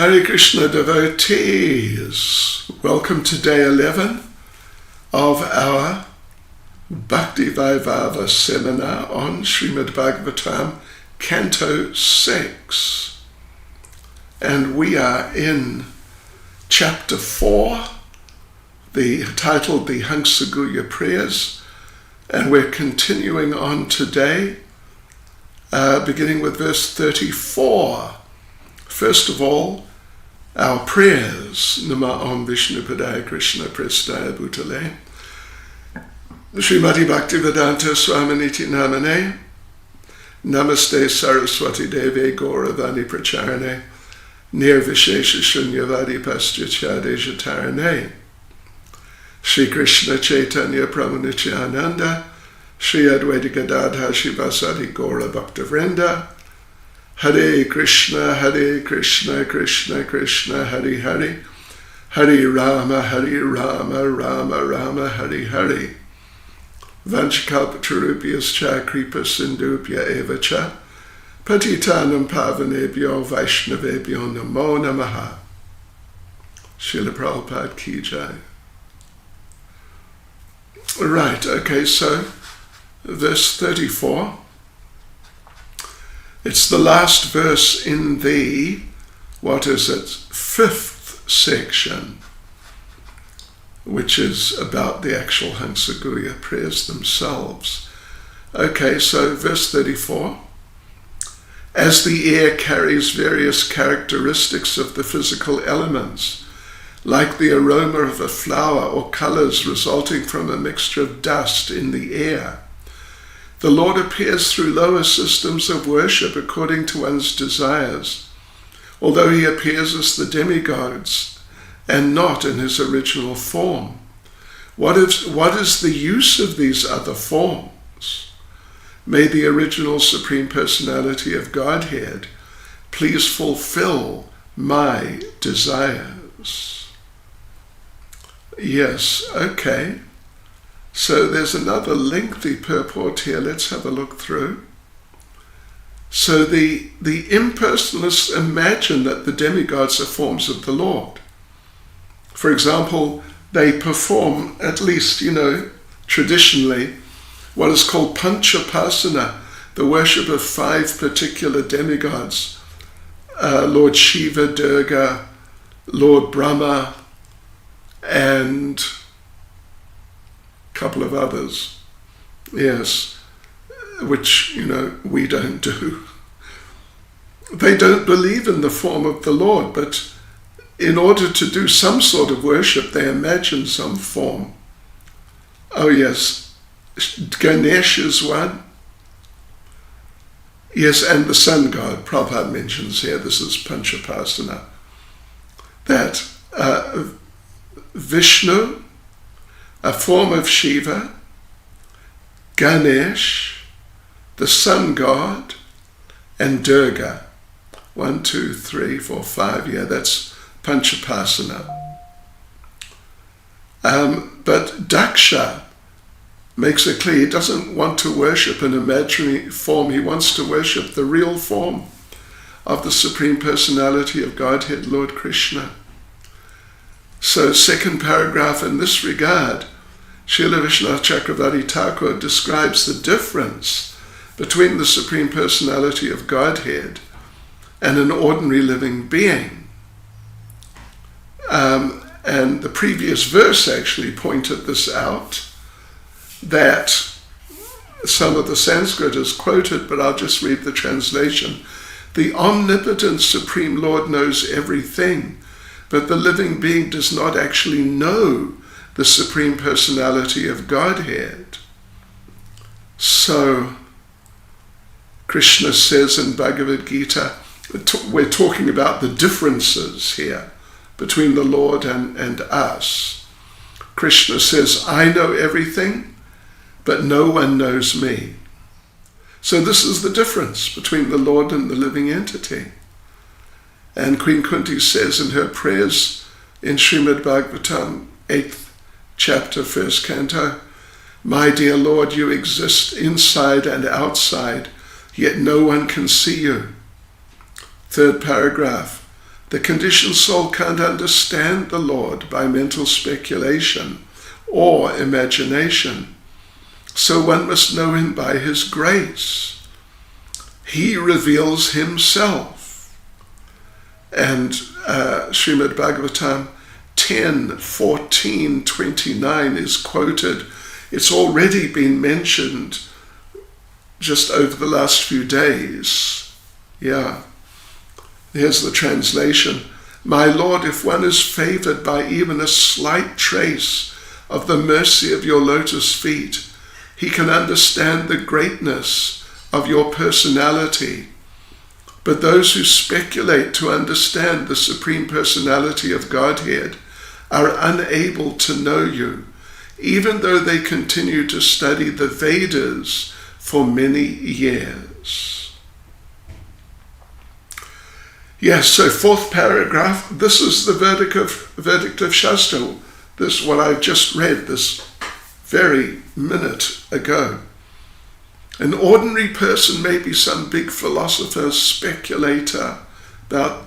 Hare Krishna devotees, welcome to day 11 of our Bhakti Vaibhava seminar on Srimad Bhagavatam, Canto 6. And we are in chapter 4, titled the Hansaguya Prayers, and we're continuing on today, beginning with verse 34. First of all, our prayers. Nama Om Vishnu Padaya Krishna Prestaya Bhutale Srimati Bhaktivedanta Swaminiti Namane Namaste Saraswati Deve Gauravani Pracharane Nirvishesha Shunyavadi Paschachade Jatarane Shri Krishna Chaitanya Pramanityananda Shri Advaita Gadadha Shivasadi Gaura Bhaktavrinda Hare Krishna, Krishna Krishna, Hare Hare, Hare Rama, Rama Rama, Hare Hare. Vanchakalpatarubhyascha kripa sindubhya eva cha, patitanam pavanebhyo vaishnavebhyo namo namaha. Srila Prabhupada ki jai. Right, okay, so verse 34. It's the last verse in the, fifth section, which is about the actual Hansaguya prayers themselves. Okay, so verse 34. As the air carries various characteristics of the physical elements, like the aroma of a flower or colors resulting from a mixture of dust in the air, the Lord appears through lower systems of worship according to one's desires, although he appears as the demigods and not in his original form. What is the use of these other forms? May the original Supreme Personality of Godhead please fulfill my desires. Yes, okay. So there's another lengthy purport here. Let's have a look through. So the impersonalists imagine that the demigods are forms of the Lord. For example, they perform, at least, traditionally, what is called Panchapasana, the worship of 5 particular demigods. Lord Shiva, Durga, Lord Brahma, and couple of others, yes, which, we don't do. They don't believe in the form of the Lord, but in order to do some sort of worship, they imagine some form. Oh yes, Ganesh is one. Yes, and the sun god, Prabhupada mentions here, this is Panchapasana, that Vishnu, a form of Shiva, Ganesh, the sun god, and Durga. 1, 2, 3, 4, 5, yeah, that's Panchapasana. But Daksha makes it clear he doesn't want to worship an imaginary form, he wants to worship the real form of the Supreme Personality of Godhead, Lord Krishna. So, second paragraph in this regard, Srila Vishwanath Chakravarti Thakur describes the difference between the Supreme Personality of Godhead and an ordinary living being. And the previous verse actually pointed this out, that some of the Sanskrit is quoted, but I'll just read the translation. The omnipotent Supreme Lord knows everything, but the living being does not actually know the Supreme Personality of Godhead. So, Krishna says in Bhagavad Gita, we're talking about the differences here between the Lord and us. Krishna says, I know everything, but no one knows me. So this is the difference between the Lord and the living entity. And Queen Kunti says in her prayers in Srimad Bhagavatam, 8th chapter, 1st canto, my dear Lord, you exist inside and outside, yet no one can see you. Third paragraph, The conditioned soul can't understand the Lord by mental speculation or imagination. So one must know him by his grace. He reveals himself. And Srimad Bhagavatam 10, 14, 29 is quoted. It's already been mentioned just over the last few days. Yeah. Here's the translation. My Lord, if one is favored by even a slight trace of the mercy of your lotus feet, he can understand the greatness of your personality. But those who speculate to understand the Supreme Personality of Godhead are unable to know you, even though they continue to study the Vedas for many years. Yes, so fourth paragraph, this is the verdict of Shastra. This is what I've just read this very minute ago. An ordinary person may be some big philosopher, speculator about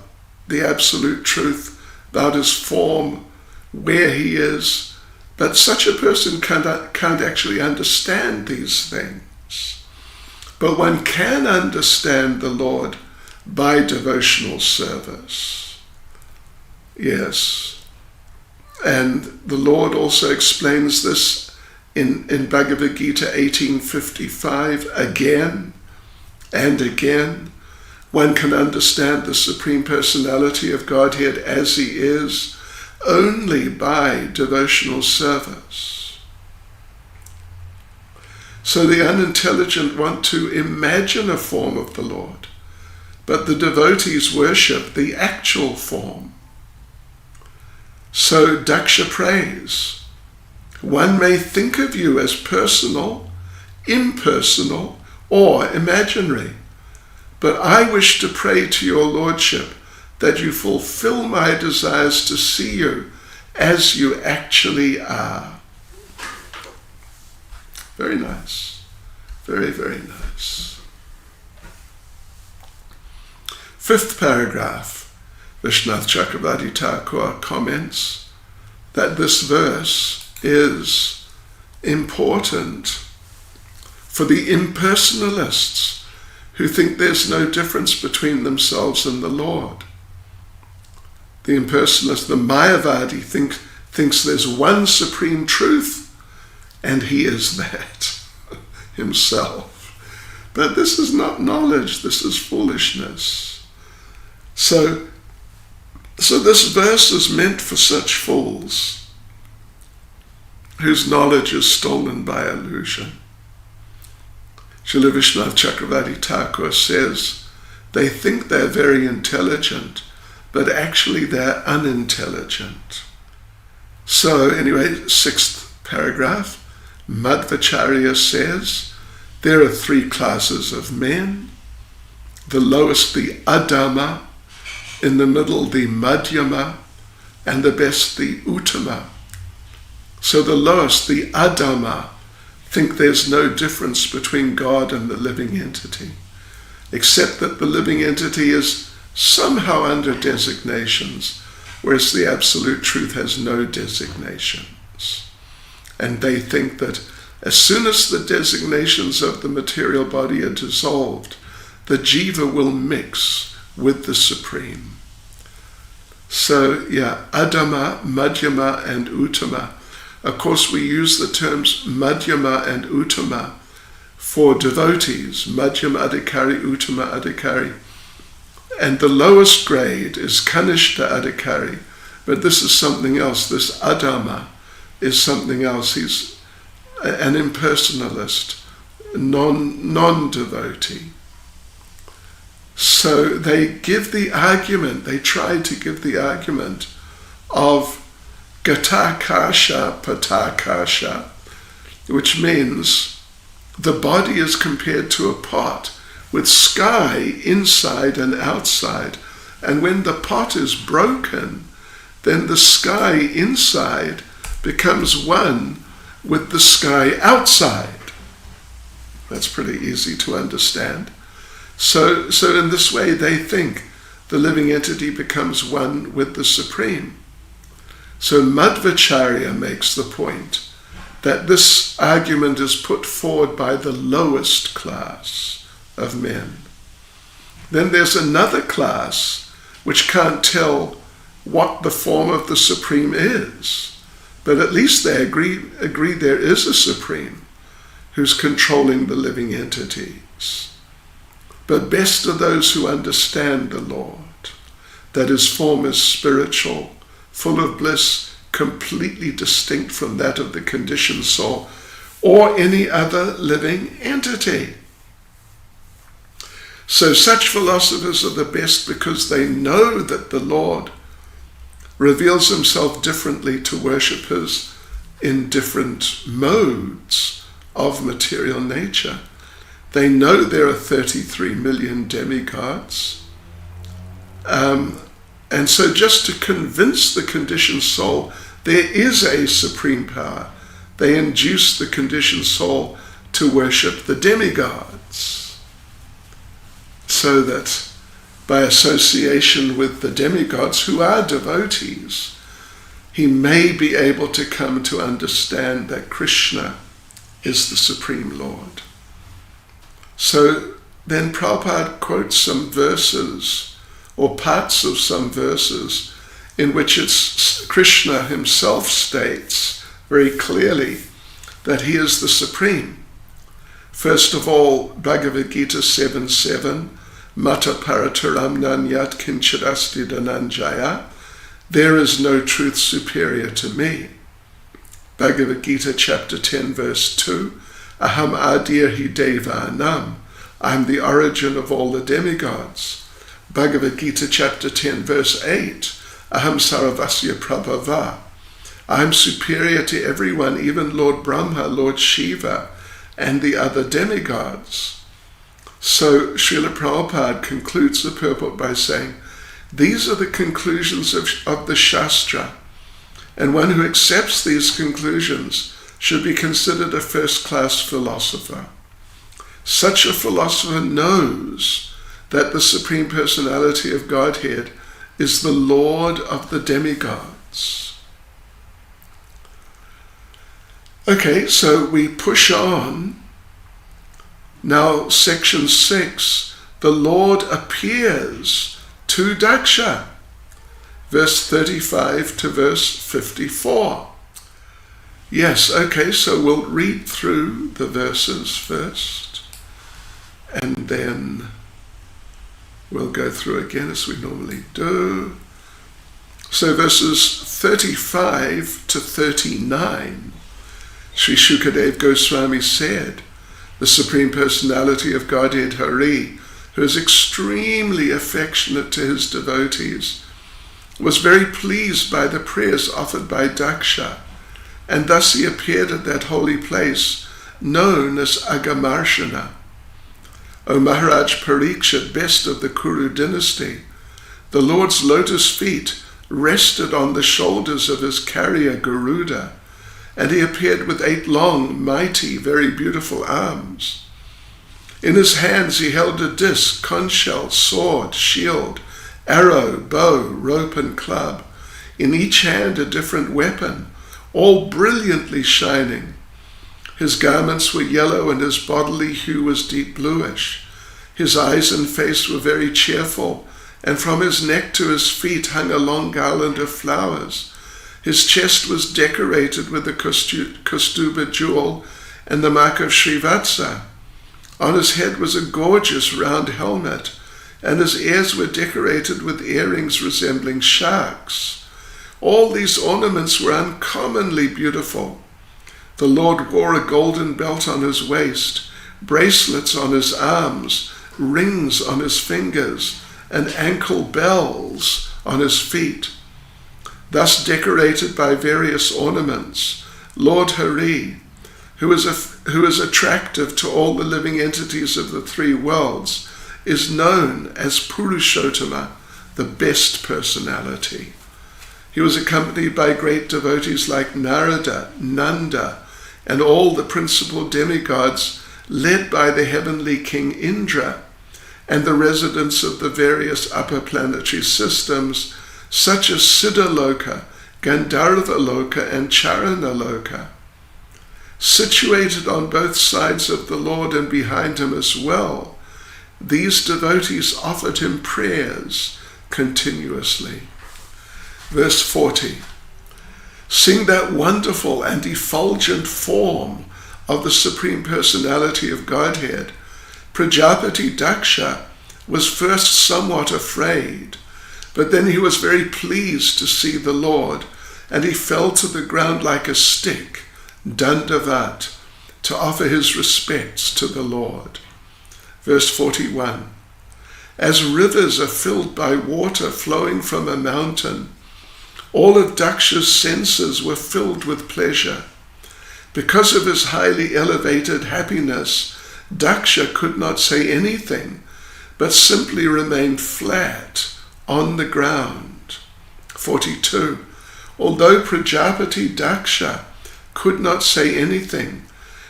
the absolute truth, about his form, where he is, but such a person can't actually understand these things. But one can understand the Lord by devotional service. Yes. And the Lord also explains this in Bhagavad Gita 18:55 again and again. One can understand the Supreme Personality of Godhead as he is only by devotional service. So the unintelligent want to imagine a form of the Lord, but the devotees worship the actual form. So Daksha prays, one may think of you as personal, impersonal, or imaginary, but I wish to pray to your Lordship that you fulfill my desires to see you as you actually are. Very nice. Very, very nice. Fifth paragraph, Vishnath Chakravarti Thakur comments that this verse is important for the impersonalists who think there's no difference between themselves and the Lord. The impersonalist, the Mayavadi, thinks there's one supreme truth, and he is that himself. But this is not knowledge, this is foolishness. So this verse is meant for such fools whose knowledge is stolen by illusion. Srila Vishnath Chakravarti Thakur says they think they're very intelligent, but actually they're unintelligent. So anyway, sixth paragraph, Madhvacharya says there are three classes of men. The lowest, the Adama, in the middle, the Madhyama, and the best, the Uttama. So the lowest, the Adama, think there's no difference between God and the living entity, except that the living entity is somehow under designations, whereas the absolute truth has no designations. And they think that as soon as the designations of the material body are dissolved, the jiva will mix with the Supreme. So, yeah, Adama, Madhyama, and Uttama. Of course, we use the terms Madhyama and Uttama for devotees, Madhyama Adhikari, Uttama Adhikari. And the lowest grade is Kanishta Adhikari, but this is something else. This Adama is something else. He's an impersonalist, non-devotee. So they give the argument, they try to give the argument of Gatakasha Patakasha, which means the body is compared to a pot with sky inside and outside. And when the pot is broken, then the sky inside becomes one with the sky outside. That's pretty easy to understand. So in this way they think the living entity becomes one with the Supreme. So Madhvacharya makes the point that this argument is put forward by the lowest class of men. Then there's another class which can't tell what the form of the Supreme is, but at least they agree there is a Supreme who's controlling the living entities. But best are those who understand the Lord, that his form is spiritual, full of bliss, completely distinct from that of the conditioned soul or any other living entity. So such philosophers are the best because they know that the Lord reveals himself differently to worshippers in different modes of material nature. They know there are 33 million demigods. And so just to convince the conditioned soul there is a supreme power, they induce the conditioned soul to worship the demigods, so that by association with the demigods, who are devotees, he may be able to come to understand that Krishna is the Supreme Lord. So then Prabhupada quotes some verses, or parts of some verses, in which it's Krishna himself states very clearly that he is the Supreme. First of all, Bhagavad Gita 7:7, Mata parataram nanyat kinchirasti dhananjaya, there is no truth superior to me. Bhagavad Gita chapter 10 verse 2, Aham adirhi devanam, I am the origin of all the demigods. Bhagavad Gita chapter 10 verse 8, Aham saravasya prabhava, I am superior to everyone, even Lord Brahma, Lord Shiva, and the other demigods. So Srila Prabhupada concludes the purport by saying, these are the conclusions of the Shastra, and one who accepts these conclusions should be considered a first-class philosopher. Such a philosopher knows that the Supreme Personality of Godhead is the Lord of the demigods. Okay, so we push on. Now, section 6, the Lord appears to Daksha, verse 35 to verse 54. Yes, okay, so we'll read through the verses first, and then we'll go through again as we normally do. So verses 35 to 39, Sri Shukadev Goswami said, the Supreme Personality of Godhead Hari, who is extremely affectionate to his devotees, was very pleased by the prayers offered by Daksha, and thus he appeared at that holy place known as Agamarshana. O Maharaj Parikshit, best of the Kuru dynasty, the Lord's lotus feet rested on the shoulders of his carrier Garuda, and he appeared with 8 long, mighty, very beautiful arms. In his hands he held a disc, conch shell, sword, shield, arrow, bow, rope, and club. In each hand a different weapon, all brilliantly shining. His garments were yellow and his bodily hue was deep bluish. His eyes and face were very cheerful, and from his neck to his feet hung a long garland of flowers. His chest was decorated with the Kaustubha jewel and the mark of Srivatsa. On his head was a gorgeous round helmet, and his ears were decorated with earrings resembling sharks. All these ornaments were uncommonly beautiful. The Lord wore a golden belt on his waist, bracelets on his arms, rings on his fingers, and ankle bells on his feet. Thus decorated by various ornaments, Lord Hari, who is attractive to all the living entities of the 3 worlds, is known as Purushottama, the best personality. He was accompanied by great devotees like Narada, Nanda, and all the principal demigods led by the heavenly king Indra, and the residents of the various upper planetary systems, such as Siddhaloka, Gandharvaloka, and Charanaloka. Situated on both sides of the Lord and behind him as well, these devotees offered him prayers continuously. Verse 40. Seeing that wonderful and effulgent form of the Supreme Personality of Godhead, Prajapati Daksha was first somewhat afraid, but then he was very pleased to see the Lord, and he fell to the ground like a stick, Dandavat, to offer his respects to the Lord. Verse 41. As rivers are filled by water flowing from a mountain, all of Daksha's senses were filled with pleasure. Because of his highly elevated happiness, Daksha could not say anything, but simply remained flat on the ground. 42. Although Prajapati Daksha could not say anything,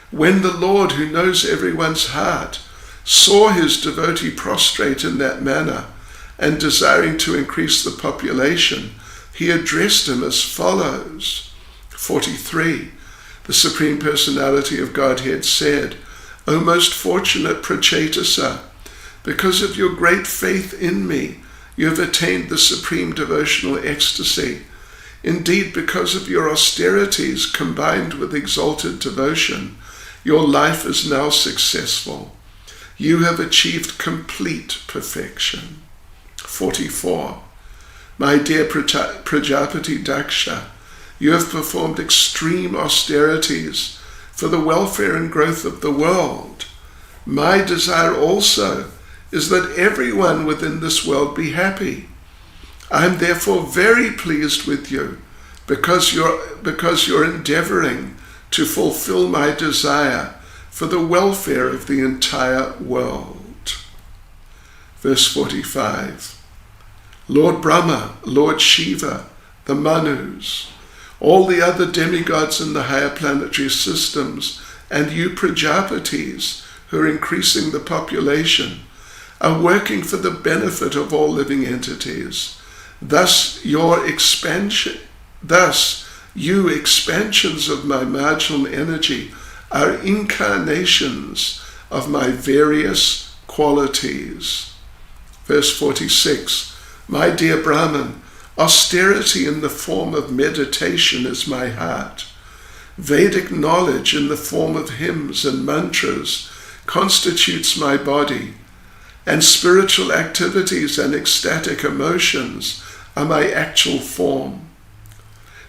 when the Lord, who knows everyone's heart, saw his devotee prostrate in that manner, and desiring to increase the population, he addressed him as follows. 43. The Supreme Personality of Godhead said, O most fortunate Prachetasa, because of your great faith in me, you have attained the supreme devotional ecstasy. Indeed, because of your austerities combined with exalted devotion, your life is now successful. You have achieved complete perfection. 44. My dear Prajapati Daksha, you have performed extreme austerities for the welfare and growth of the world. My desire also is that everyone within this world be happy. I am therefore very pleased with you because you're endeavoring to fulfill my desire for the welfare of the entire world. Verse 45. Lord Brahma, Lord Shiva, the Manus, all the other demigods in the higher planetary systems, and you Prajapatis, who are increasing the population, are working for the benefit of all living entities. Thus, you expansions of my marginal energy are incarnations of my various qualities. Verse 46. My dear Brahman, austerity in the form of meditation is my heart. Vedic knowledge in the form of hymns and mantras constitutes my body, and spiritual activities and ecstatic emotions are my actual form.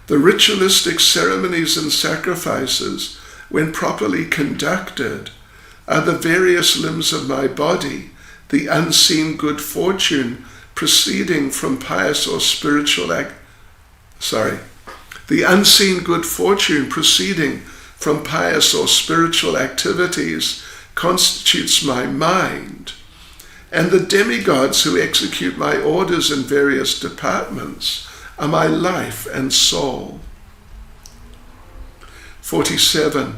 The ritualistic ceremonies and sacrifices, when properly conducted, are the various limbs of my body, the unseen good fortune proceeding from pious or spiritual the unseen good fortune proceeding from pious or spiritual activities constitutes my mind, and the demigods who execute my orders in various departments are my life and soul. 47.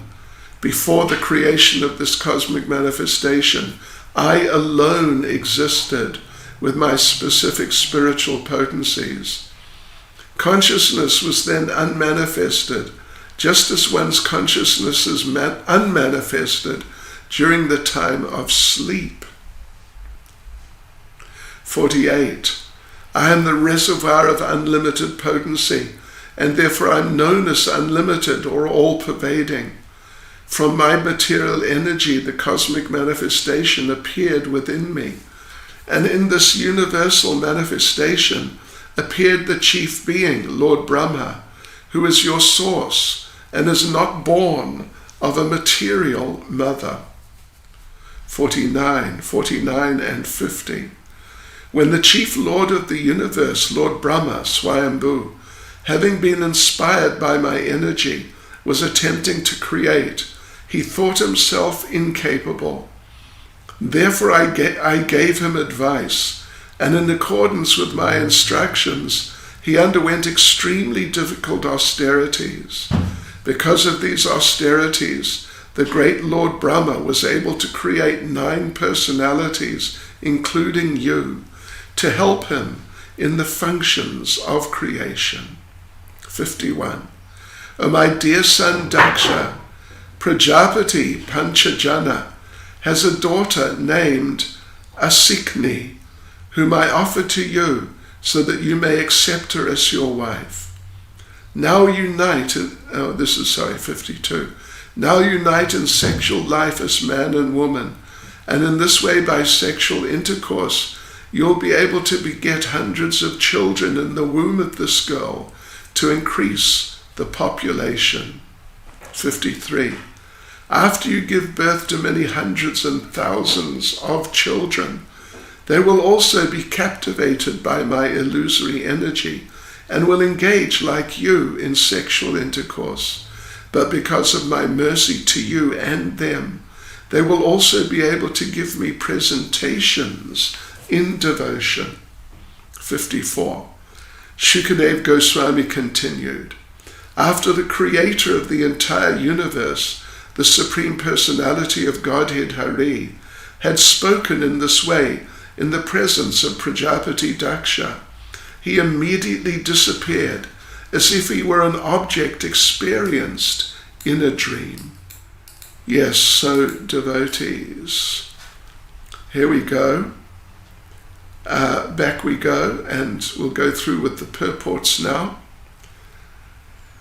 Before the creation of this cosmic manifestation, I alone existed with my specific spiritual potencies. Consciousness was then unmanifested, just as one's consciousness is unmanifested during the time of sleep. 48. I am the reservoir of unlimited potency, and therefore I am known as unlimited or all-pervading. From my material energy, the cosmic manifestation appeared within me. And in this universal manifestation appeared the chief being, Lord Brahma, who is your source and is not born of a material mother. 49 and 50. When the chief lord of the universe, Lord Brahma, Swayambhu, having been inspired by my energy, was attempting to create, he thought himself incapable. Therefore I gave him advice, and in accordance with my instructions, he underwent extremely difficult austerities. Because of these austerities, the great Lord Brahma was able to create 9 personalities including you, to help him in the functions of creation. 51. O my dear son Daksha, Prajapati Panchajana has a daughter named Asikni, whom I offer to you so that you may accept her as your wife. Now unite, 52. Now unite in sexual life as man and woman, and in this way by sexual intercourse you'll be able to beget hundreds of children in the womb of this girl to increase the population. 53. After you give birth to many hundreds and thousands of children, they will also be captivated by my illusory energy and will engage like you in sexual intercourse. But because of my mercy to you and them, they will also be able to give me presentations in devotion. 54. Shukadev Goswami continued, after the creator of the entire universe, the Supreme Personality of Godhead Hari, had spoken in this way in the presence of Prajapati Daksha, he immediately disappeared as if he were an object experienced in a dream. Yes, so devotees, here we go. Back we go, and we'll go through with the purports now.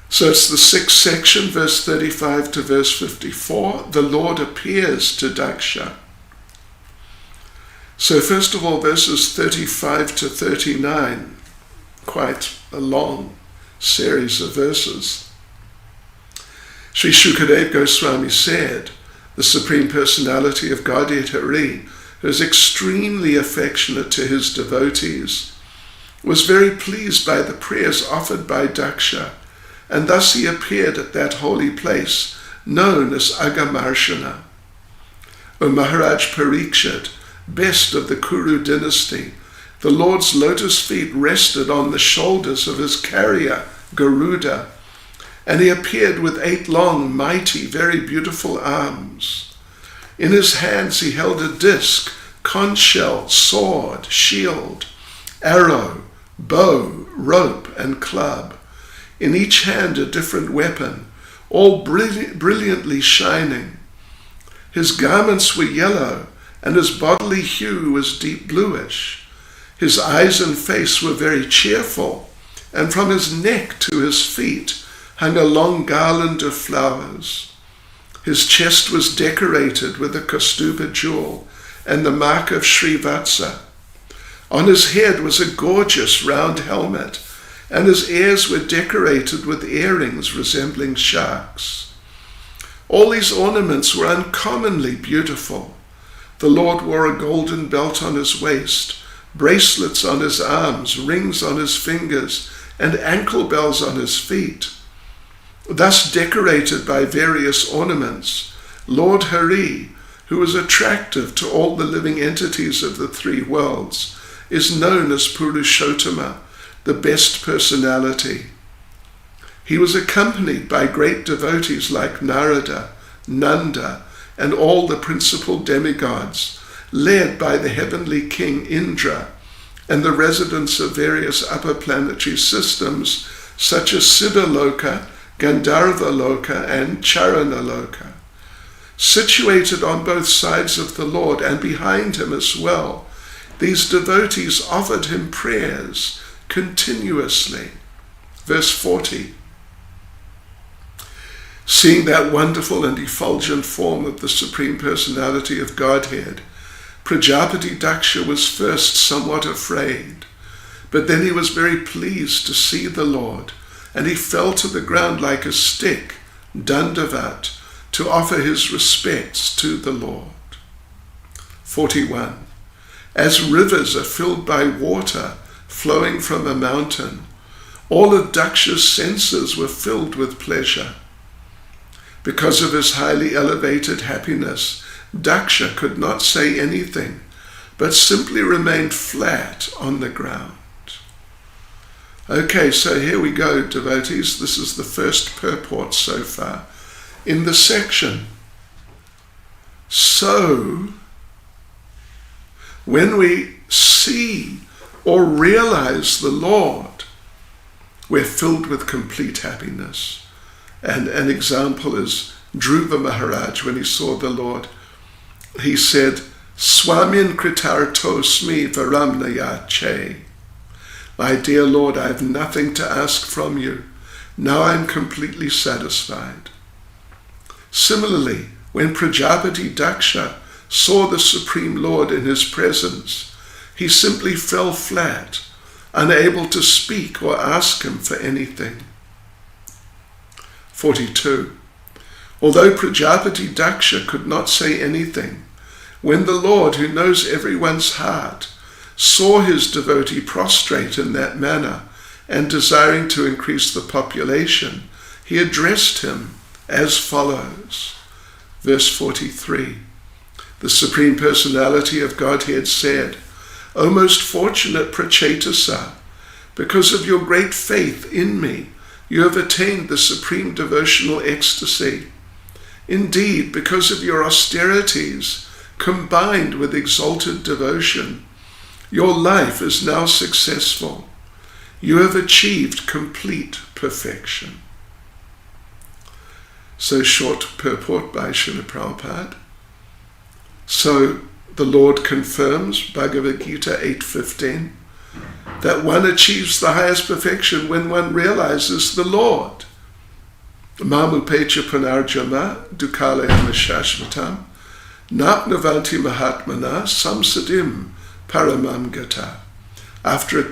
So it's the 6th section, verse 35 to verse 54. The Lord appears to Daksha. So first of all, verses 35 to 39, quite a long series of verses. Sri Shukadev Goswami said, the Supreme Personality of Godhead Hari, who is extremely affectionate to his devotees, was very pleased by the prayers offered by Daksha, and thus he appeared at that holy place known as Agamarshana. O Maharaj Parikshit, best of the Kuru dynasty, the Lord's lotus feet rested on the shoulders of his carrier, Garuda, and he appeared with 8 long, mighty, very beautiful arms. In his hands he held a disc, conch shell, sword, shield, arrow, bow, rope, and club. In each hand a different weapon, all brilliantly shining. His garments were yellow, and his bodily hue was deep bluish. His eyes and face were very cheerful, and from his neck to his feet hung a long garland of flowers. His chest was decorated with a Kaustubha jewel and the mark of Srivatsa. On his head was a gorgeous round helmet, and his ears were decorated with earrings resembling sharks. All these ornaments were uncommonly beautiful. The Lord wore a golden belt on his waist, bracelets on his arms, rings on his fingers, and ankle bells on his feet. Thus decorated by various ornaments, Lord Hari, who is attractive to all the living entities of the 3 worlds, is known as Purushottama, the best personality. He was accompanied by great devotees like Narada, Nanda, and all the principal demigods, led by the heavenly king Indra, and the residents of various upper planetary systems such as Siddhaloka, Gandharva-loka, and Charana-loka. Situated on both sides of the Lord and behind him as well, these devotees offered him prayers continuously. Verse 40. Seeing that wonderful and effulgent form of the Supreme Personality of Godhead, Prajapati Daksha was first somewhat afraid, but then he was very pleased to see the Lord, and he fell to the ground like a stick, dandavat, to offer his respects to the Lord. 41. As rivers are filled by water flowing from a mountain, all of Daksha's senses were filled with pleasure. Because of his highly elevated happiness, Daksha could not say anything, but simply remained flat on the ground. Okay, so here we go, devotees. This is the first purport so far in the section. So, When we see or realize the Lord, we're filled with complete happiness. And an example is Dhruva Maharaj, when he saw the Lord, he said, Swamin kritartosmi varamnaya che. My dear Lord, I have nothing to ask from you. Now I'm completely satisfied. Similarly, when Prajapati Daksha saw the Supreme Lord in his presence, he simply fell flat, unable to speak or ask him for anything. 42. Although Prajapati Daksha could not say anything, when the Lord, who knows everyone's heart, saw his devotee prostrate in that manner and desiring to increase the population, he addressed him as follows. Verse 43. The Supreme Personality of Godhead said, O most fortunate Prachetasa, because of your great faith in me, you have attained the supreme devotional ecstasy. Indeed, because of your austerities, combined with exalted devotion, your life is now successful. You have achieved complete perfection. So short purport by Srila Prabhupada. So the Lord confirms, Bhagavad Gita 8:15, that one achieves the highest perfection when one realizes the Lord. Mamupecha punarjama dukalayama shashvatam napnavanti mahatmana samsadim paramam gata.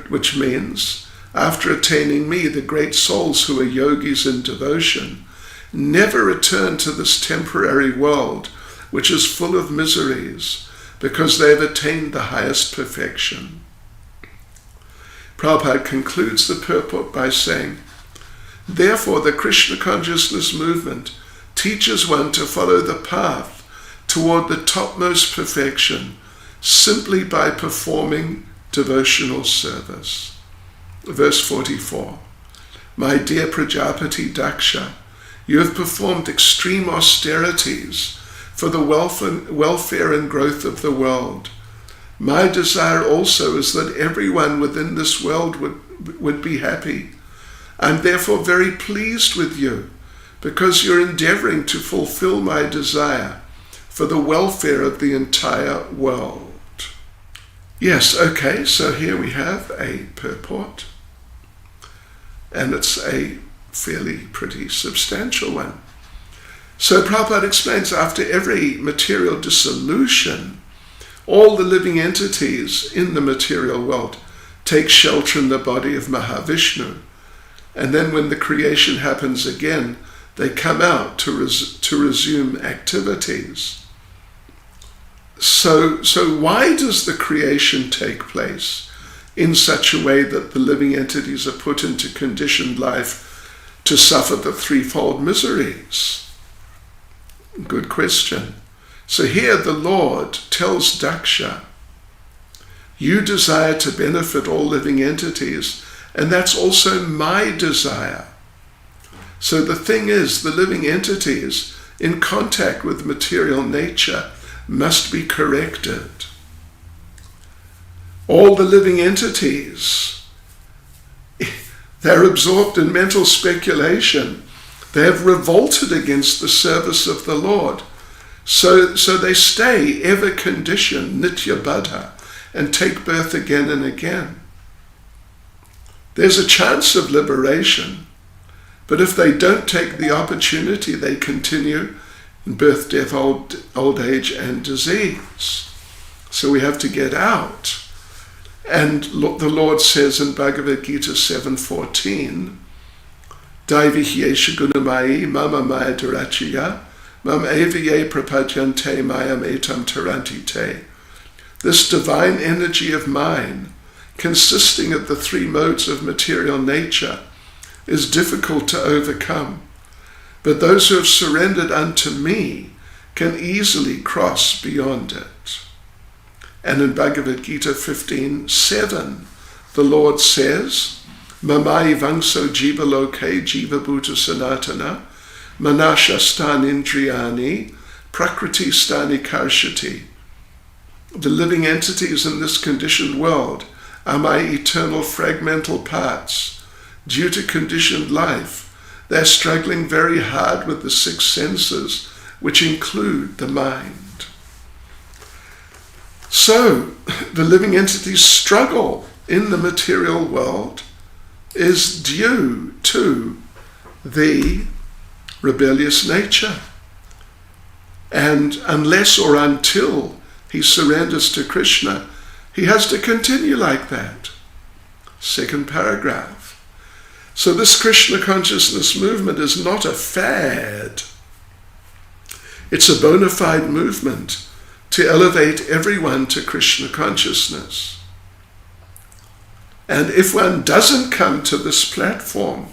Which means, after attaining me, the great souls who are yogis in devotion never return to this temporary world, which is full of miseries, because they have attained the highest perfection. Prabhupada concludes the purport by saying, therefore the Krishna consciousness movement teaches one to follow the path toward the topmost perfection simply by performing devotional service. Verse 44. My dear Prajapati Daksha, you have performed extreme austerities for the welfare and growth of the world. My desire also is that everyone within this world would be happy. I'm therefore very pleased with you because you're endeavoring to fulfill my desire for the welfare of the entire world. Yes, okay, so here we have a purport, and it's a fairly pretty substantial one. So Prabhupada explains, after every material dissolution, all the living entities in the material world take shelter in the body of Mahavishnu, and then when the creation happens again, they come out to resume activities. So why does the creation take place in such a way that the living entities are put into conditioned life to suffer the threefold miseries? Good question. So here the Lord tells Daksha, you desire to benefit all living entities, and that's also my desire. So the thing is, the living entities in contact with material nature must be corrected. All the living entities, they're absorbed in mental speculation. They have revolted against the service of the Lord. So they stay ever conditioned, nitya baddha, and take birth again and again. There's a chance of liberation, but if they don't take the opportunity, they continue in birth, death, old age, and disease. So we have to get out. And the Lord says in Bhagavad Gita 7:14, Daivihyesha gunamayi mama maya durachiya mam eviye prapadyante mayam etam taranti te. This divine energy of mine, consisting of the three modes of material nature, is difficult to overcome. But those who have surrendered unto me can easily cross beyond it. And in Bhagavad Gita 15:7, the Lord says, Mamai vangso jiva loke jiva bhuta sanatana manasha stani indriyani prakriti stani karshati. The living entities in this conditioned world are my eternal fragmental parts. Due to conditioned life, they're struggling very hard with the six senses, which include the mind. So, the living entities' struggle in the material world is due to the rebellious nature. And unless or until he surrenders to Krishna, he has to continue like that. Second paragraph. So this Krishna consciousness movement is not a fad. It's a bona fide movement to elevate everyone to Krishna consciousness. And if one doesn't come to this platform,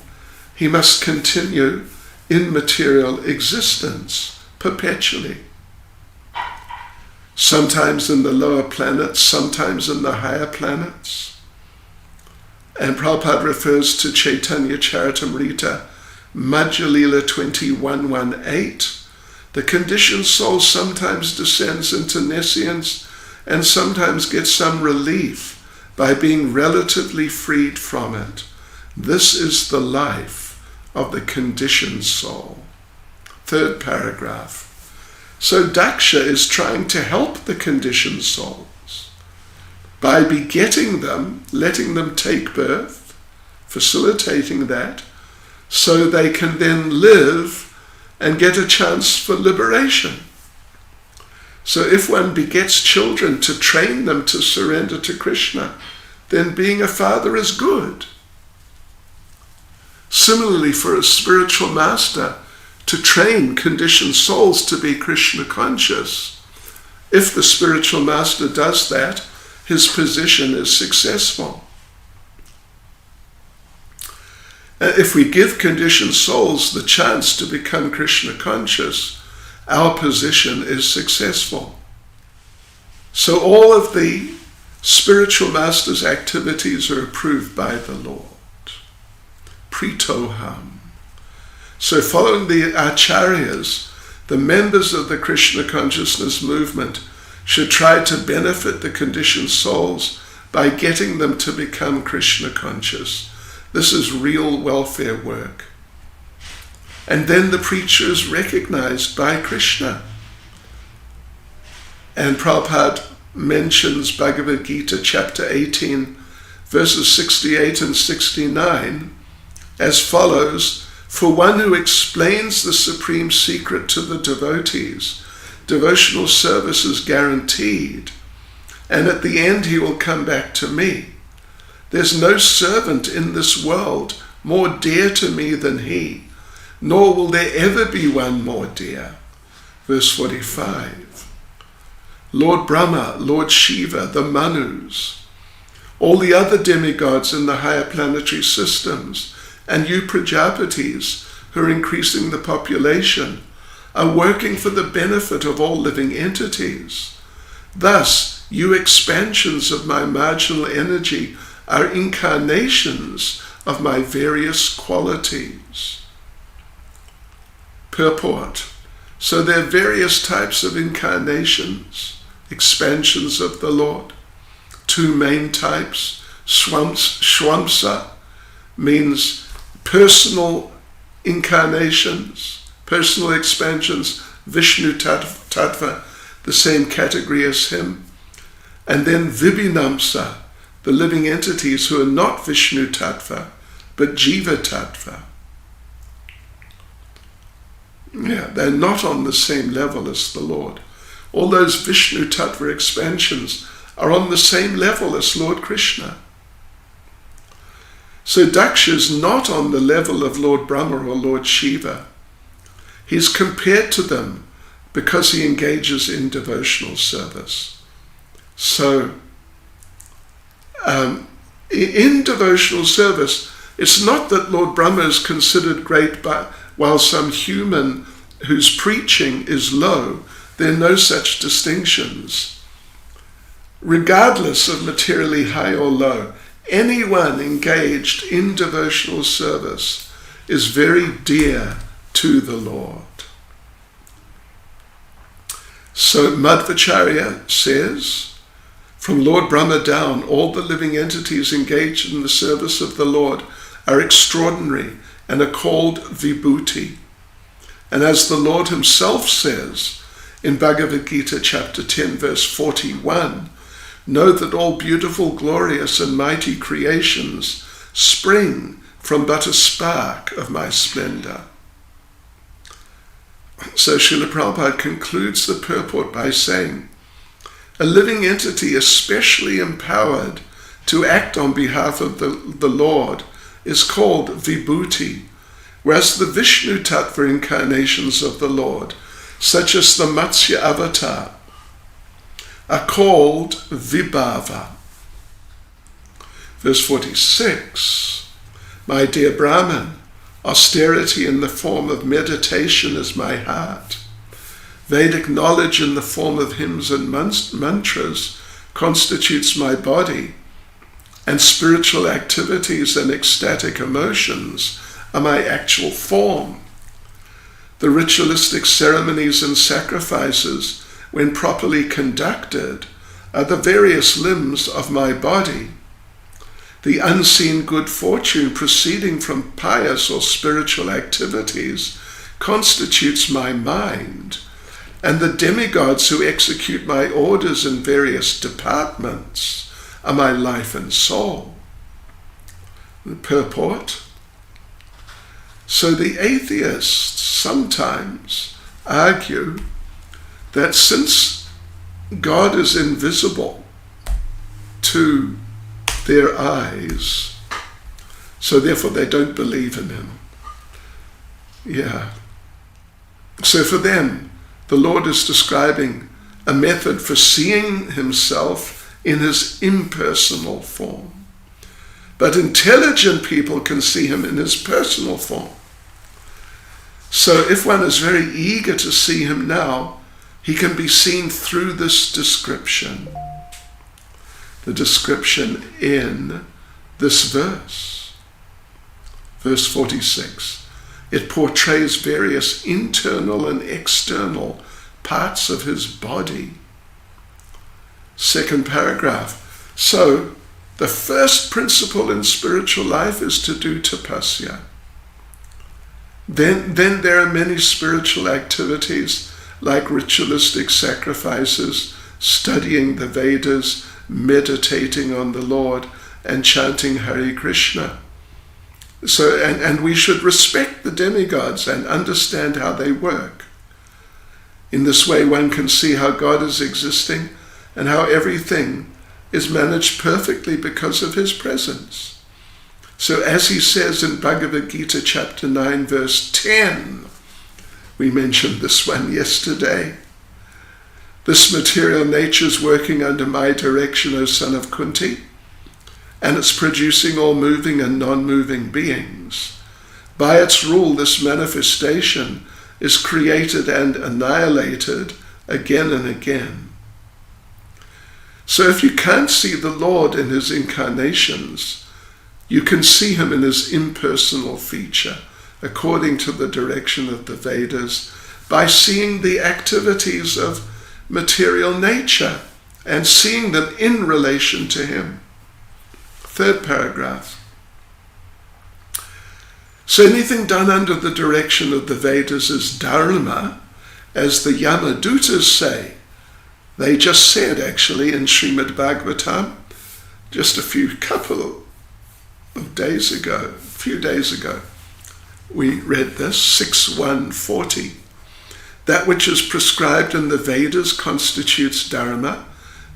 he must continue in material existence perpetually. Sometimes in the lower planets, sometimes in the higher planets. And Prabhupada refers to Chaitanya Charitamrita, Madhya Lila 21:18. The conditioned soul sometimes descends into nescience and sometimes gets some relief by being relatively freed from it. This is the life of the conditioned soul. Third paragraph. So Daksha is trying to help the conditioned souls by begetting them, letting them take birth, facilitating that, so they can then live and get a chance for liberation. So if one begets children to train them to surrender to Krishna, then being a father is good. Similarly, for a spiritual master to train conditioned souls to be Krishna conscious, if the spiritual master does that, his position is successful. If we give conditioned souls the chance to become Krishna conscious, our position is successful. So all of the spiritual master's activities are approved by the Lord. Pritoham. So following the acharyas, the members of the Krishna consciousness movement should try to benefit the conditioned souls by getting them to become Krishna conscious. This is real welfare work. And then the preacher is recognized by Krishna. And Prabhupada mentions Bhagavad Gita chapter 18, verses 68 and 69 as follows: for one who explains the supreme secret to the devotees, devotional service is guaranteed, and at the end he will come back to me. There's no servant in this world more dear to me than he, nor will there ever be one more dear. Verse 45. Lord Brahma, Lord Shiva, the Manus, all the other demigods in the higher planetary systems, and you Prajapatis who are increasing the population, are working for the benefit of all living entities. Thus, you expansions of my marginal energy are incarnations of my various qualities. Purport. So there are various types of incarnations, expansions of the Lord. Two main types. Swamsa means personal incarnations, personal expansions. Vishnu Tattva, the same category as him. And then Vibhinamsa, the living entities who are not Vishnu Tattva, but Jiva Tattva. Yeah, they're not on the same level as the Lord. All those Vishnu Tattva expansions are on the same level as Lord Krishna. So Daksha is not on the level of Lord Brahma or Lord Shiva. He's compared to them because he engages in devotional service. So, in devotional service, it's not that Lord Brahma is considered great, but while some human whose preaching is low, there are no such distinctions. Regardless of materially high or low, anyone engaged in devotional service is very dear to the Lord. So Madhvacharya says, From Lord Brahma down, all the living entities engaged in the service of the Lord are extraordinary and are called Vibhuti. And as the Lord himself says in Bhagavad Gita chapter 10 verse 41, know that all beautiful, glorious and mighty creations spring from but a spark of my splendor. So Srila Prabhupada concludes the purport by saying, a living entity especially empowered to act on behalf of the Lord is called Vibhuti, whereas the Vishnu Tattva incarnations of the Lord, such as the Matsya Avatar, are called Vaibhava. Verse 46, my dear Brahman, austerity in the form of meditation is my heart. Vedic knowledge in the form of hymns and mantras constitutes my body, and spiritual activities and ecstatic emotions are my actual form. The ritualistic ceremonies and sacrifices, when properly conducted, are the various limbs of my body. The unseen good fortune proceeding from pious or spiritual activities constitutes my mind, and the demigods who execute my orders in various departments are my life and soul. The purport. So the atheists sometimes argue that since God is invisible to their eyes, so therefore they don't believe in him. Yeah. So for them, the Lord is describing a method for seeing himself in his impersonal form. But intelligent people can see him in his personal form. So if one is very eager to see him now, he can be seen through this description. The description in this verse. Verse 46. It portrays various internal and external parts of his body. Second paragraph. So, the first principle in spiritual life is to do tapasya. Then there are many spiritual activities like ritualistic sacrifices, studying the Vedas, meditating on the Lord, and chanting Hare Krishna. So, and we should respect the demigods and understand how they work. In this way, one can see how God is existing and how everything is managed perfectly because of his presence. So as he says in Bhagavad Gita chapter 9 verse 10, we mentioned this one yesterday, this material nature is working under my direction, O son of Kunti, and it's producing all moving and non-moving beings. By its rule, this manifestation is created and annihilated again and again. So if you can't see the Lord in his incarnations, you can see him in his impersonal feature, according to the direction of the Vedas, by seeing the activities of material nature and seeing them in relation to him. Third paragraph. So anything done under the direction of the Vedas is dharma, as the Yamadutas say. They just said, actually, in Srimad Bhagavatam, just a few days ago, we read this, 6.1.40. That which is prescribed in the Vedas constitutes dharma,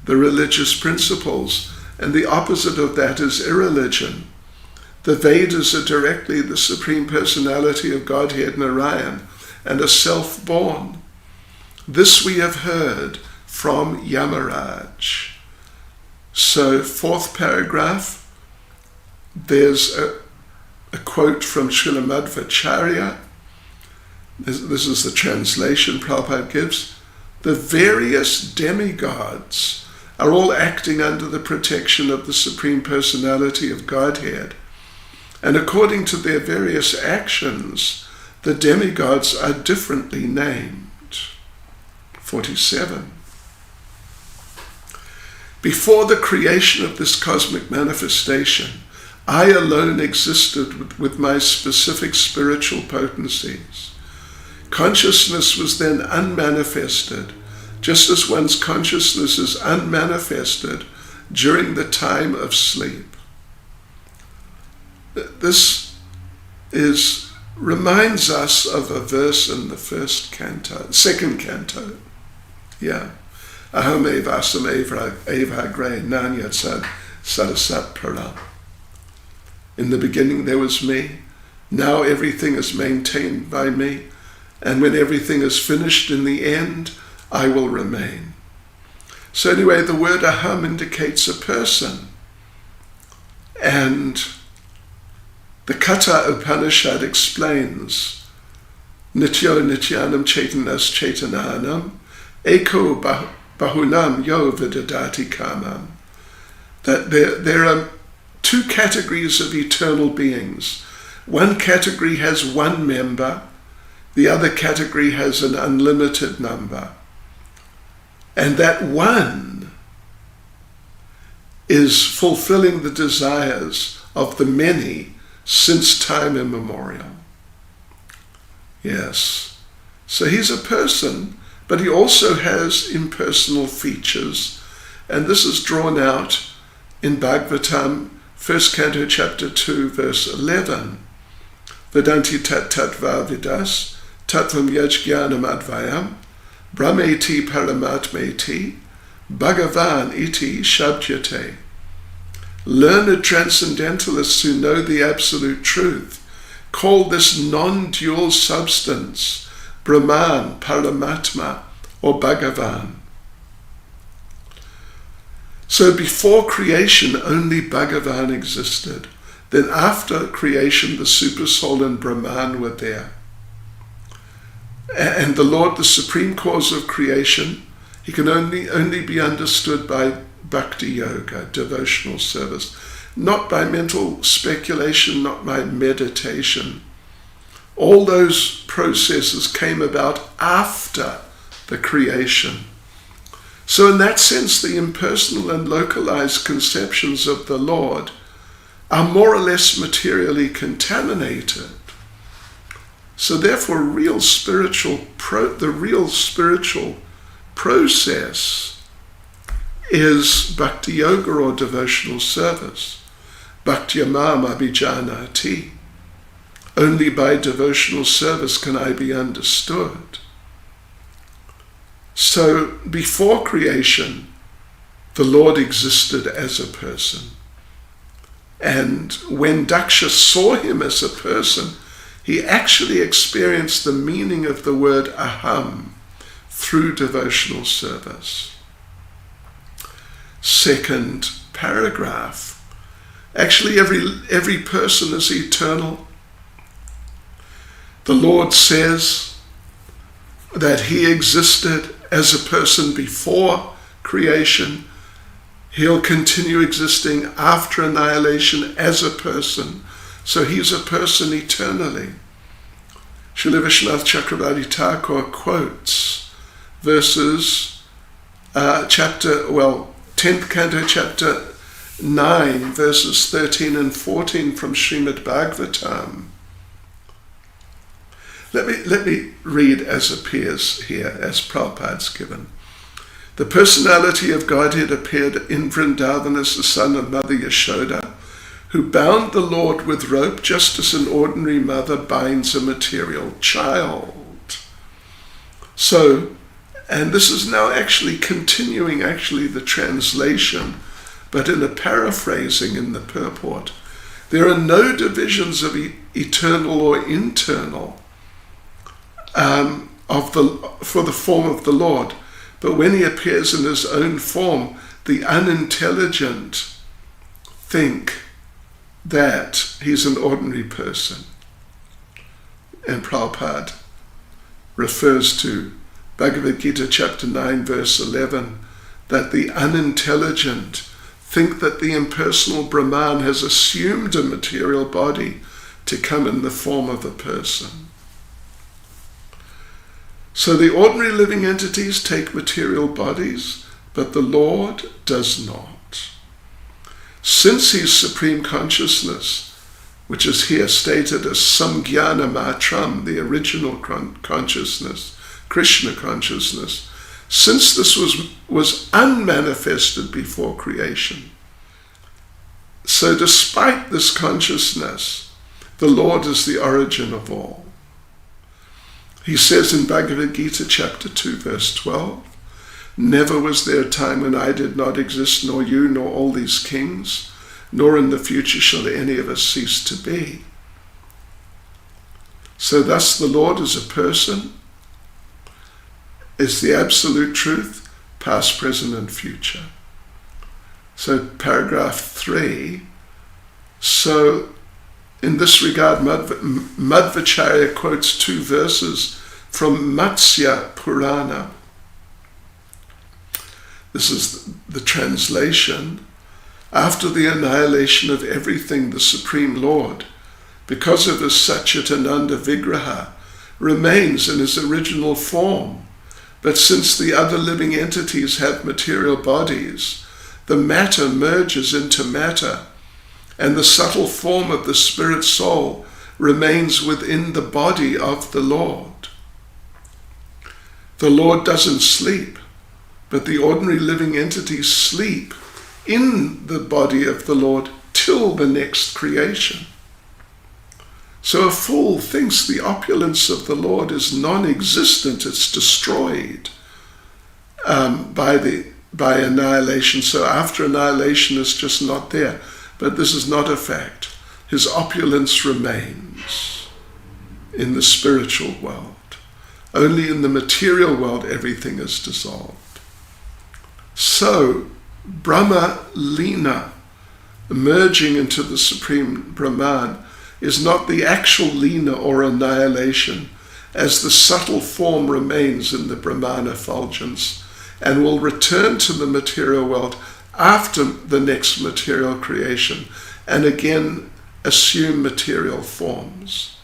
the religious principles, and the opposite of that is irreligion. The Vedas are directly the Supreme Personality of Godhead Narayan and are self-born. This we have heard from Yamaraj. So, fourth paragraph, there's a quote from Srila Madhvacharya. This is the translation Prabhupada gives. The various demigods are all acting under the protection of the Supreme Personality of Godhead. And according to their various actions, the demigods are differently named. 47. Before the creation of this cosmic manifestation, I alone existed with my specific spiritual potencies. Consciousness was then unmanifested, just as one's consciousness is unmanifested during the time of sleep. This reminds us of a verse in the second canto. Yeah. Aham evasam eva gre nanya sarasat para. In the beginning there was me. Now everything is maintained by me. And when everything is finished in the end, I will remain. So anyway, the word aham indicates a person. And the Katha Upanishad explains, Nityo nityanam chaitanas chaitananam, eko bahunam yo vidadati kamam. That there are two categories of eternal beings. One category has one member, the other category has an unlimited number. And that one is fulfilling the desires of the many since time immemorial. Yes. So he's a person, but he also has impersonal features. And this is drawn out in Bhagavatam, 1st Canto, Chapter 2, verse 11. Vedanti tat tattva vidas, tattvam yaj jnanam advayam, brahmeti paramatmeti, bhagavan iti shabdyate. Learned transcendentalists who know the absolute truth call this non-dual substance Brahman, Paramatma, or Bhagavan. So before creation, only Bhagavan existed. Then after creation, the Supersoul and Brahman were there. And the Lord, the supreme cause of creation, he can only be understood by Bhakti Yoga, devotional service, not by mental speculation, not by meditation. All those processes came about after the creation. So in that sense, the impersonal and localized conceptions of the Lord are more or less materially contaminated. So therefore, the real spiritual process is Bhakti Yoga or devotional service. Bhakti Mam Abhijanati. Only by devotional service can I be understood. So before creation, the Lord existed as a person. And when Daksha saw him as a person, he actually experienced the meaning of the word aham through devotional service. Second paragraph. Actually, every person is eternal. The Lord says that he existed as a person before creation. He'll continue existing after annihilation as a person. So he's a person eternally. Srila Vishwanath Chakravarti Thakur quotes verses, 10th Canto, Chapter 9, verses 13 and 14 from Srimad Bhagavatam. Let me read as appears here, as Prabhupada's given. The personality of Godhead appeared in Vrindavan as the son of Mother Yashoda, who bound the Lord with rope just as an ordinary mother binds a material child. So, and this is now actually continuing the translation, but in a paraphrasing in the purport. There are no divisions of eternal or internal for the form of the Lord. But when he appears in his own form, the unintelligent think that he's an ordinary person. And Prabhupada refers to Bhagavad Gita chapter 9 verse 11, that the unintelligent think that the impersonal Brahman has assumed a material body to come in the form of a person. So the ordinary living entities take material bodies, but the Lord does not. Since he is supreme consciousness, which is here stated as Samgyana Matram, the original consciousness, Krishna consciousness, since this was unmanifested before creation. So despite this consciousness, the Lord is the origin of all. He says in Bhagavad Gita chapter 2 verse 12, never was there a time when I did not exist, nor you, nor all these kings, nor in the future shall any of us cease to be. So thus the Lord is a person, is the absolute truth, past, present and future. So paragraph 3, so in this regard Madhvacharya quotes 2 verses from Matsya Purana. This is the translation. After the annihilation of everything, the Supreme Lord, because of his Satchitananda Vigraha, remains in his original form. But since the other living entities have material bodies, the matter merges into matter, and the subtle form of the spirit soul remains within the body of the Lord. The Lord doesn't sleep, but the ordinary living entities sleep in the body of the Lord till the next creation. So a fool thinks the opulence of the Lord is non-existent, it's destroyed by annihilation. So after annihilation it's just not there. But this is not a fact. His opulence remains in the spiritual world. Only in the material world everything is dissolved. So Brahma Lina, merging into the Supreme Brahman, is not the actual Lina or annihilation, as the subtle form remains in the Brahman effulgence and will return to the material world after the next material creation and again assume material forms.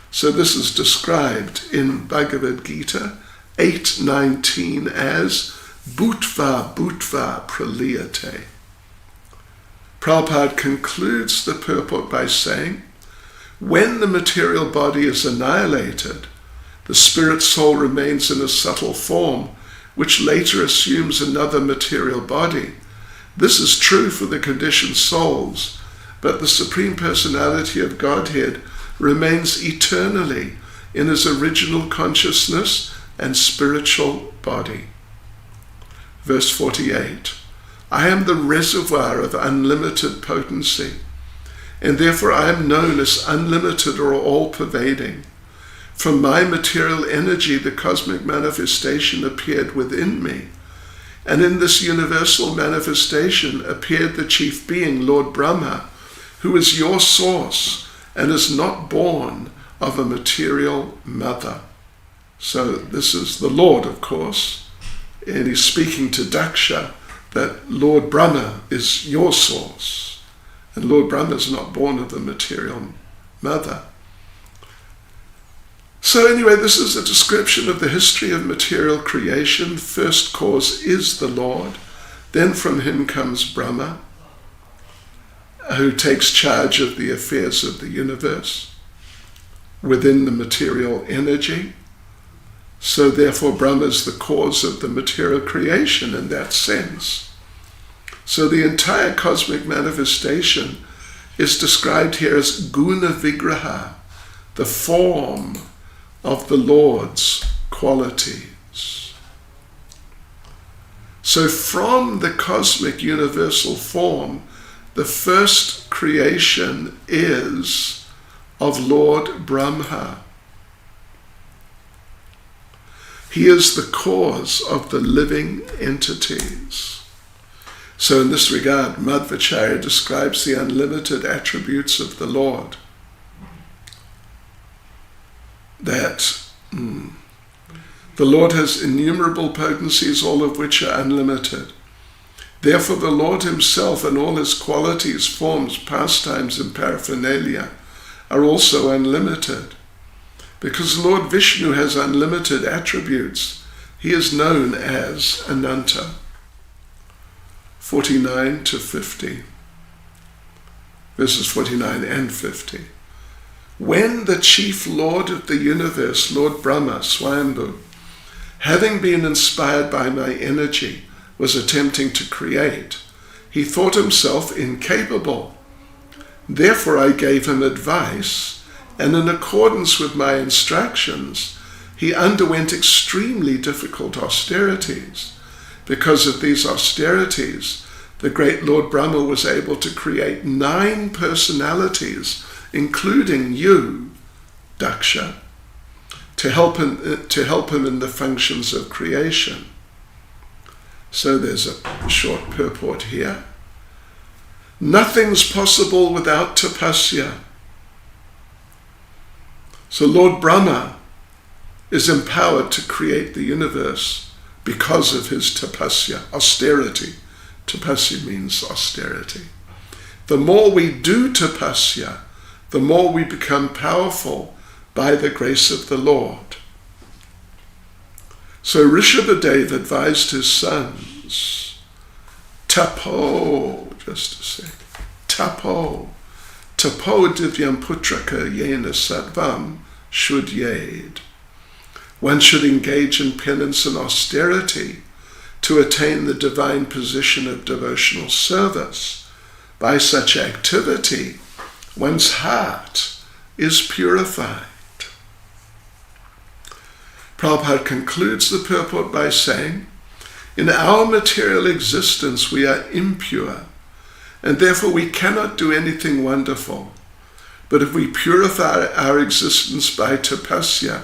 So this is described in Bhagavad Gita 8:19 as Bhutva Bhutva Praliyate. Prabhupada concludes the purport by saying, when the material body is annihilated, the spirit soul remains in a subtle form, which later assumes another material body. This is true for the conditioned souls, but the Supreme Personality of Godhead remains eternally in his original consciousness and spiritual body. Verse 48, I am the reservoir of unlimited potency, and therefore I am known as unlimited or all-pervading. From my material energy, the cosmic manifestation appeared within me, and in this universal manifestation appeared the chief being, Lord Brahma, who is your source and is not born of a material mother. So this is the Lord, of course, and he's speaking to Daksha that Lord Brahma is your source, and Lord Brahma is not born of the material mother. So anyway, this is a description of the history of material creation. First cause is the Lord, then from him comes Brahma, who takes charge of the affairs of the universe within the material energy. So therefore Brahma is the cause of the material creation in that sense. So the entire cosmic manifestation is described here as Guna Vigraha, the form of the Lord's qualities. So from the cosmic universal form, the first creation is of Lord Brahma. He is the cause of the living entities. So in this regard, Madhvacharya describes the unlimited attributes of the Lord. That the Lord has innumerable potencies, all of which are unlimited. Therefore the Lord himself and all his qualities, forms, pastimes and paraphernalia are also unlimited. Because Lord Vishnu has unlimited attributes, he is known as Ananta. 49 to 50. Verses 49 and 50. When the chief lord of the universe, Lord Brahma, Swayambhu, having been inspired by my energy, was attempting to create, he thought himself incapable. Therefore I gave him advice, and in accordance with my instructions, he underwent extremely difficult austerities. Because of these austerities, the great Lord Brahma was able to create 9 personalities, including you, Daksha, to help him in the functions of creation. So there's a short purport here. Nothing's possible without tapasya. So Lord Brahma is empowered to create the universe because of his tapasya, austerity. Tapasya means austerity. The more we do tapasya, the more we become powerful by the grace of the Lord. So Rishabhadev advised his sons, tapo, just a sec, tapo divyam putraka yena sattvam shudyed. One should engage in penance and austerity to attain the divine position of devotional service. By such activity, one's heart is purified. Prabhupada concludes the purport by saying, in our material existence we are impure, and therefore we cannot do anything wonderful. But if we purify our existence by tapasya,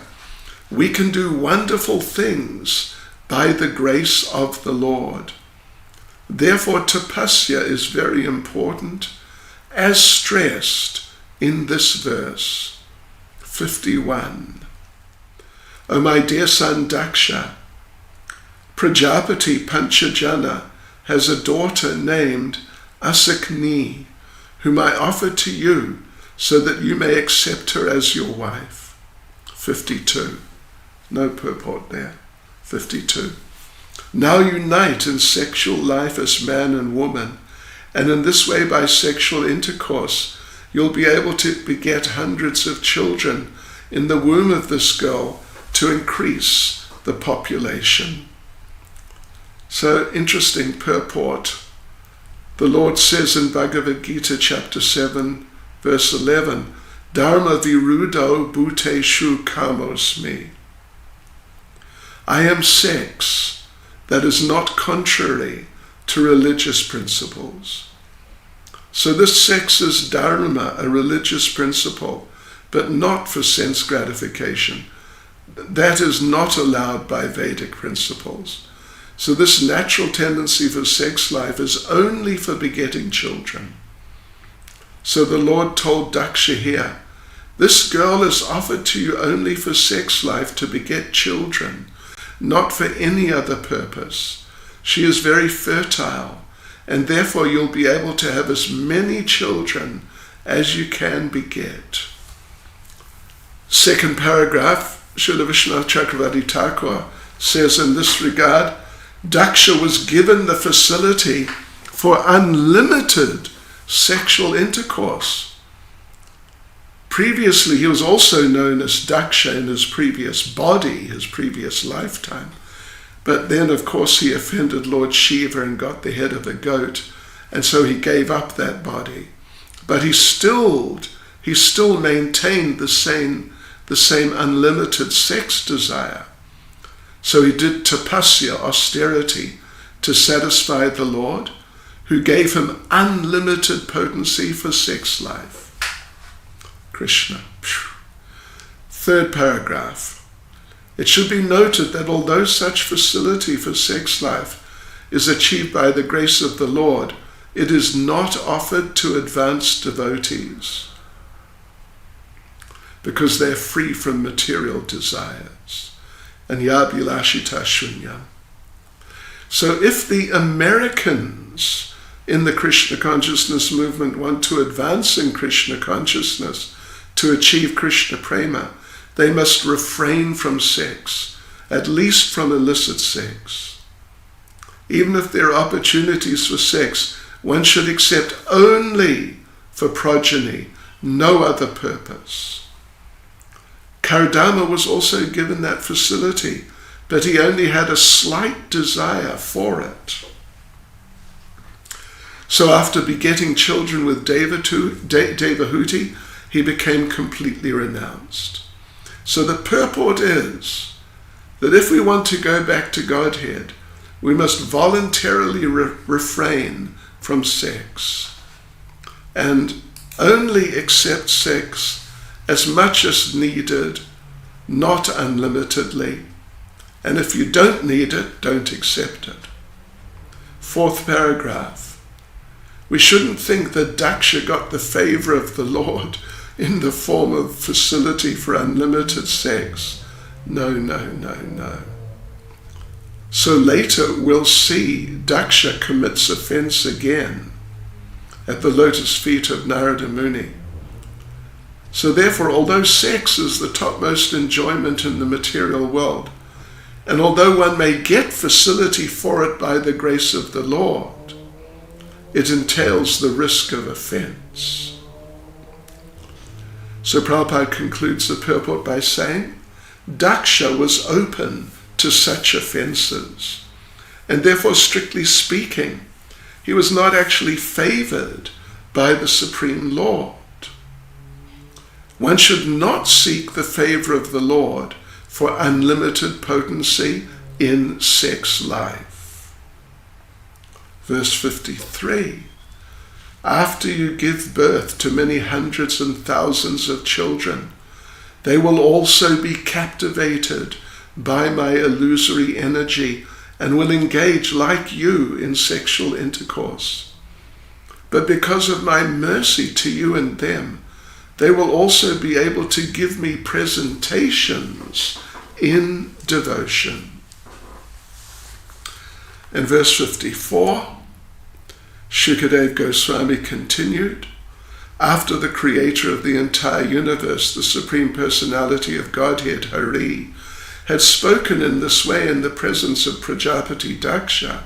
we can do wonderful things by the grace of the Lord. Therefore tapasya is very important, as stressed in this verse 51. O my dear son Daksha, Prajapati Panchajana has a daughter named Asakni, whom I offer to you so that you may accept her as your wife. 52. No purport there. 52. Now unite in sexual life as man and woman, and in this way by sexual intercourse you'll be able to beget hundreds of children in the womb of this girl to increase the population. So, interesting purport. The Lord says in Bhagavad Gita chapter 7, verse 11, Dharma virudo bhuteshu kamosmi. I am sex that is not contrary to religious principles. So this sex is dharma, a religious principle, but not for sense gratification. That is not allowed by Vedic principles. So this natural tendency for sex life is only for begetting children. So the Lord told Daksha here, this girl is offered to you only for sex life to beget children, not for any other purpose. She is very fertile, and therefore you'll be able to have as many children as you can beget. Second paragraph, Srila Vishwanath Chakravarti Thakur says in this regard, Daksha was given the facility for unlimited sexual intercourse. Previously, he was also known as Daksha in his previous body, his previous lifetime. But then, of course, he offended Lord Shiva and got the head of a goat, and so he gave up that body. But he still maintained the same unlimited sex desire. So he did tapasya, austerity, to satisfy the Lord, who gave him unlimited potency for sex life. Krishna. Third paragraph. It should be noted that although such facility for sex life is achieved by the grace of the Lord, it is not offered to advanced devotees, because they're free from material desires. And yabhilashita shunyam. So if the Americans in the Krishna consciousness movement want to advance in Krishna consciousness to achieve Krishna prema, they must refrain from sex, at least from illicit sex. even if there are opportunities for sex, one should accept only for progeny, no other purpose. Kardama was also given that facility, but he only had a slight desire for it. So after begetting children with Devahuti, he became completely renounced. So the purport is that if we want to go back to Godhead, we must voluntarily refrain from sex and only accept sex as much as needed, not unlimitedly. And if you don't need it, don't accept it. Fourth paragraph. We shouldn't think that Daksha got the favor of the Lord in the form of facility for unlimited sex. No, no, no, no. So later we'll see Daksha commits offense again at the lotus feet of Narada Muni. So therefore, although sex is the topmost enjoyment in the material world, and although one may get facility for it by the grace of the Lord, it entails the risk of offense. So Prabhupada concludes the purport by saying, Daksha was open to such offenses, and therefore, strictly speaking, he was not actually favored by the Supreme Lord. One should not seek the favor of the Lord for unlimited potency in sex life. Verse 53, after you give birth to many hundreds and thousands of children, they will also be captivated by my illusory energy and will engage like you in sexual intercourse. But because of my mercy to you and them, they will also be able to give me presentations in devotion. In verse 54, Shukadev Goswami continued, after the creator of the entire universe, the Supreme Personality of Godhead, Hari, had spoken in this way in the presence of Prajapati Daksha,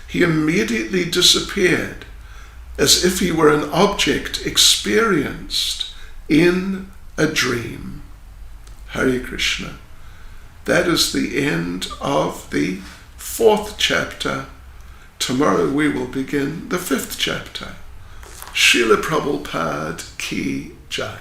he immediately disappeared as if he were an object experienced in a dream. Hare Krishna. That is the end of the 4th chapter. Tomorrow we will begin the 5th chapter. Srila Prabhupada Ki Jai.